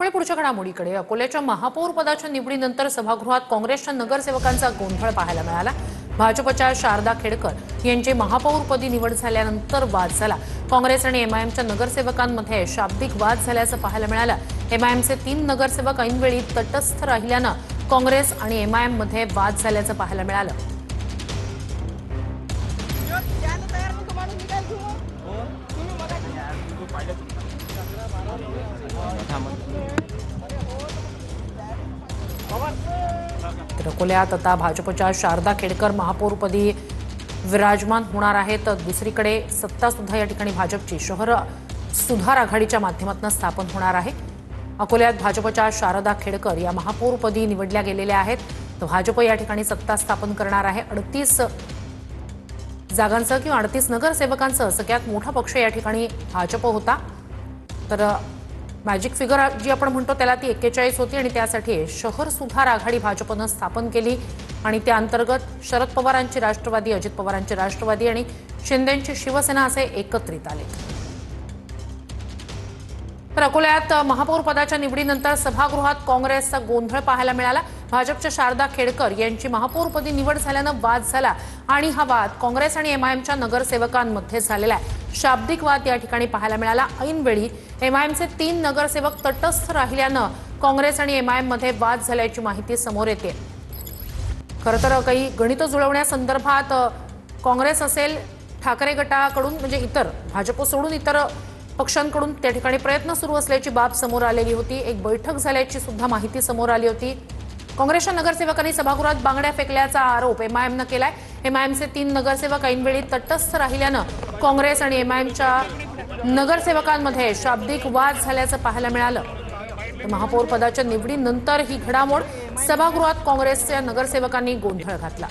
पण पुढच्या घडामोडीकडे अकोल्याच्या महापौर पदाच्या निवडीनंतर सभागृहात काँग्रेसच्या नगरसेवकांचा गोंधळ पाहायला मिळाला। भाजपच्या शारदा खेडकर यांची महापौरपदी निवड झाल्यानंतर वाद झाला। काँग्रेस आणि एमआयएमच्या नगरसेवकांमध्ये शाब्दिक वाद झाल्याचं पाहायला मिळालं। एमआयएमचे 3 नगरसेवक ऐनवेळी तटस्थ राहिल्यानं काँग्रेस आणि एमआयएम मध्ये वाद झाल्याचं पाहायला मिळालं। तर अकोल्यात आता भाजपच्या शारदा खेडकर महापौरपदी विराजमान होणार आहेत। दुसरीकडे सत्ता सुद्धा या ठिकाणी भाजपची शहर सुधार आघाडीच्या माध्यमातून स्थापन होणार आहे। अकोल्यात भाजपच्या शारदा खेडकर या महापौरपदी निवडल्या गेलेल्या आहेत। तर भाजप या ठिकाणी सत्ता स्थापन करणार आहे। 38 जागांचं किंवा 38 नगरसेवकांचं सगळ्यात मोठा पक्ष या ठिकाणी भाजप होता। तर मॅजिक फिगर जी आपण म्हणतो त्याला ती 41 होती आणि त्यासाठी शहर सुधार आघाडी भाजपनं स्थापन केली आणि त्या अंतर्गत शरद पवारांची राष्ट्रवादी, अजित पवारांची राष्ट्रवादी आणि शिंदेंची शिवसेना असे एकत्रित आले। तर अकोल्यात महापौर पदाच्या निवडीनंतर सभागृहात काँग्रेसचा गोंधळ पाहायला मिळाला। भाजपच्या शारदा खेडकर यांची महापौरपदी निवड झाल्यानं वाद झाला आणि हा वाद काँग्रेस आणि एमआयएमच्या नगरसेवकांमध्ये झालेला आहे। शाब्दिक वाद या ठिकाणी पाहायला मिळाला। ऐनवेळी एमआयएमचे 3 नगरसेवक तटस्थ राहिल्यानं काँग्रेस आणि एमआयएम मध्ये वाद झाल्याची माहिती समोर येते। खरं तर काही गणित जुळवण्यासंदर्भात काँग्रेस असेल, ठाकरे गटाकडून म्हणजे इतर भाजप सोडून इतर पक्षांकडून त्या ठिकाणी प्रयत्न सुरू असल्याची बाब समोर आलेली होती। एक बैठक झाल्याची सुद्धा माहिती समोर आली होती। काँग्रेसच्या नगरसेवकांनी सभागृहात बांगड्या फेकल्याचा आरोप एमआयएमनं केलाय। एमआयएमचे 3 नगरसेवक ऐनवेळी तटस्थ राहिल्यानं काँग्रेस आणि एमआयएमच्या नगरसेवकांमध्ये शाब्दिक वाद झाल्याचं पाहायला मिळालं। महापौर पदाच्या निवडीनंतर ही घडामोड सभागृहात काँग्रेसच्या नगरसेवकांनी गोंधळ घातला।